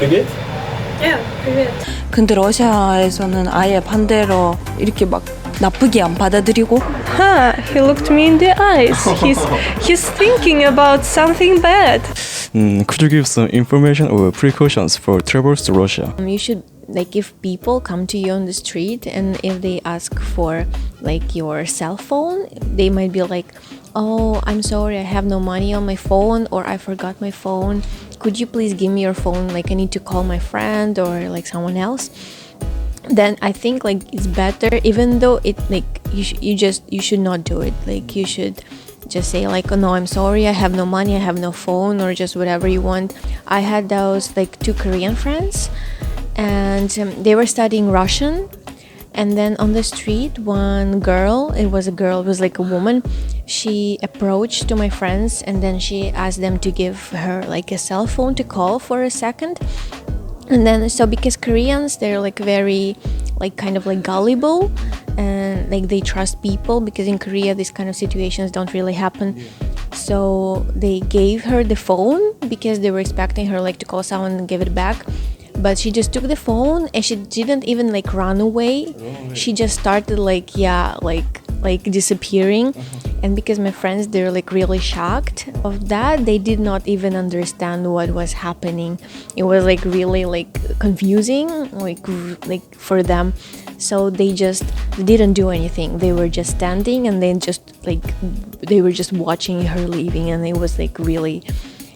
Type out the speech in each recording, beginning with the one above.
Привет. Yeah, привет. 근데 러시아에서는 아예 반대로 이렇게 막 나쁘게 안 받아들이고 He looked me in the eyes. He's thinking about something bad. Could you give some information or precautions for travels to Russia? You should, like, if people come to you on the street and if they ask for like your cell phone, they might be like, oh, I'm sorry, I have no money on my phone, or I forgot my phone, could you please give me your phone, like I need to call my friend or like someone else. Then I think like it's better, even though it like you should not do it. Like you should just say like, oh no, I'm sorry, I have no money, I have no phone, or just whatever you want. I had those like 2 Korean friends, and they were studying Russian. And then on the street, one girl, it was like a woman, she approached to my friends and then she asked them to give her like a cell phone to call for a second. And then so because Koreans, they're like very like kind of like gullible and like they trust people, because in Korea these kind of situations don't really happen. So they gave her the phone because they were expecting her like to call someone and give it back. But she just took the phone and she didn't even like run away. She just started like disappearing. And because my friends, they're like really shocked of that, they did not even understand what was happening. It was like really like confusing like for them. So they didn't do anything. They were just standing and then just like they were just watching her leaving, and it was like really,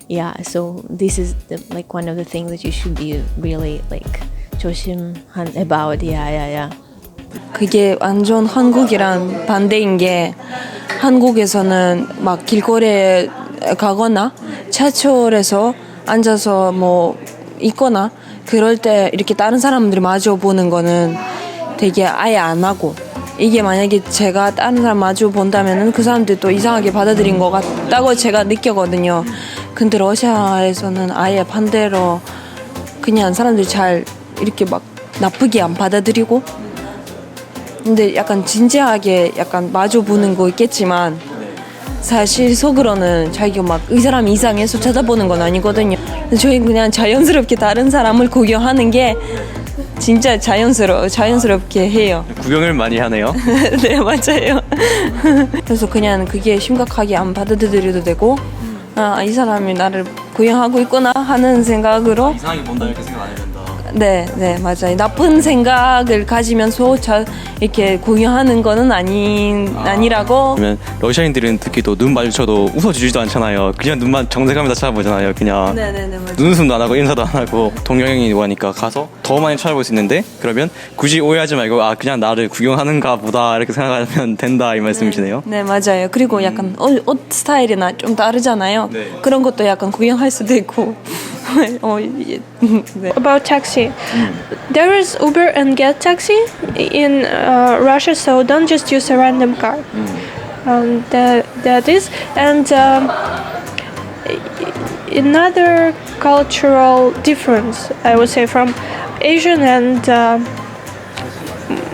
yeah. So this is like one of the things that you should be really like 조심한 about. Yeah. 그게 완전 한국이랑 반대인 게, 한국에서는 막 길거리에 가거나 지하철에서 앉아서 뭐 있거나 그럴 때 이렇게 다른 사람들이 마주 보는 거는 되게 아예 안 하고, 이게 만약에 제가 다른 사람 마주 본다면은 그 사람들이 또 이상하게 받아들인 것 같다고 제가 느꼈거든요. 근데 러시아에서는 아예 반대로 그냥 사람들이 잘 이렇게 막 나쁘게 안 받아들이고, 근데 약간 진지하게 약간 마주 보는 거 있겠지만 사실 속으로는 자기가 막 이 사람이 이상해서 쳐다보는 건 아니거든요. 저희 그냥 자연스럽게 다른 사람을 구경하는 게 진짜 자연스럽게 해요. 구경을 많이 하네요. 네, 맞아요. 그래서 그냥 그게 심각하게 안 받아들여도 되고, 아, 이 사람이 나를 구경하고 있구나 하는 생각으로. 이상하게 본다 이렇게 생각 안 해야 된다. 네, 맞아요. 나쁜 생각을 가지면서 이렇게 구경하는 거는 아니라고. 그러면 러시아인들은 특히 또 눈 마주쳐도 웃어주지도 않잖아요. 그냥 눈만 정색하면서 쳐다보잖아요. 그냥 네, 맞아요. 눈웃음도 안 하고 인사도 안 하고. 동양인이 오니까 가서 더 많이 쳐다볼 수 있는데, 그러면 굳이 오해하지 말고 아 그냥 나를 구경하는가 보다 이렇게 생각하면 된다 이 말씀이시네요. 네, 맞아요. 그리고 약간 옷 스타일이나 좀 다르잖아요. 네. 그런 것도 약간 구경할 수도 있고. 네. About taxi, there is Uber and Get Taxi in Russia, so don't just use a random car. That is, and another cultural difference, I would say, from Asian and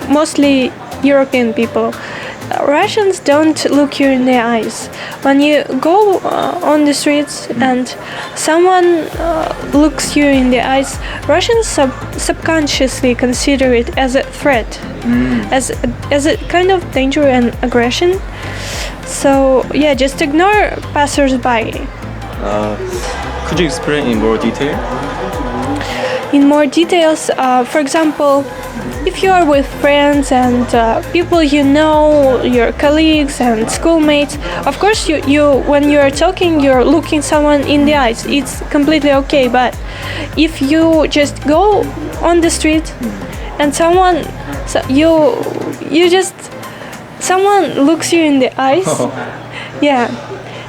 mostly European people. Russians don't look you in the eyes. When you go on the streets and someone looks you in the eyes, Russians subconsciously consider it as a threat, as a kind of danger and aggression. So yeah, just ignore passers-by. Could you explain in more detail? In more details, for example, if you are with friends and people you know, your colleagues and schoolmates, of course you when you are talking, you're looking someone in the eyes. It's completely okay. But if you just go on the street and someone looks you in the eyes, yeah,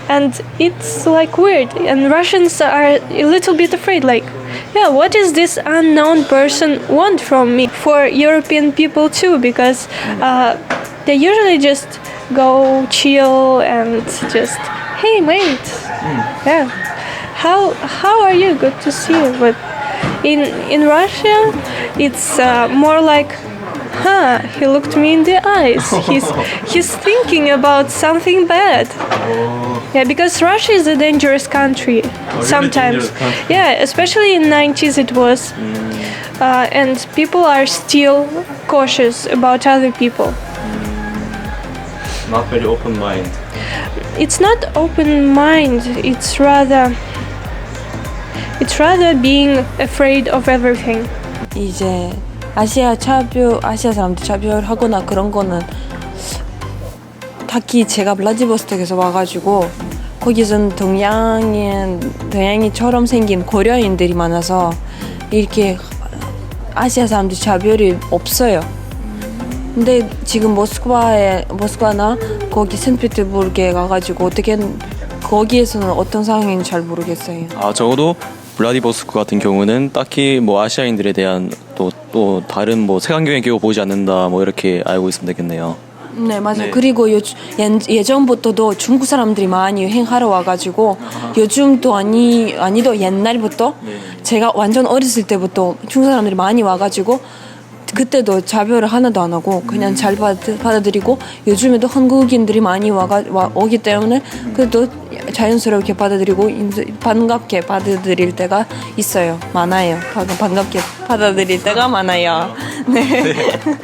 and it's like weird. And Russians are a little bit afraid, like, yeah, what does this unknown person want from me? For European people too, because they usually just go chill and just, hey mate, yeah, how are you? Good to see you. But in Russia, it's more like, He looked me in the eyes. He's thinking about something bad. Yeah, because Russia is a dangerous country sometimes. dangerous country. Yeah, especially in 90s it was. And people are still cautious about other people. Not very open mind. It's not open mind. It's rather being afraid of everything. 이제 아시아 사람들 차별하거나 그런 거는 특히 제가 블라디보스톡에서 와가지고 거기선 동양인처럼 생긴 고려인들이 많아서 이렇게 아시아 사람들 차별이 없어요. 근데 지금 모스크바나 거기 센트페테르부르크에 가가지고 어떻게 거기에서는 어떤 상황인지 잘 모르겠어요. 적어도 블라디보스토크 같은 경우는 딱히 뭐 아시아인들에 대한 또 다른 뭐 색안경에 끼고 보지 않는다 뭐 이렇게 알고 있으면 되겠네요. 네, 맞아요. 네. 그리고 예전부터도 중국 사람들이 많이 여행하러 와가지고 요즘도 아니도 옛날부터 제가 완전 어렸을 때부터 중국 사람들이 많이 와가지고 그때도 차별을 하나도 안 하고 그냥 잘 받아들이고 요즘에도 한국인들이 많이 오기 때문에 그래도 자연스럽게 받아들이고 반갑게 받아들일 때가 있어요. 많아요. 반갑게 받아들일 때가 많아요. 네.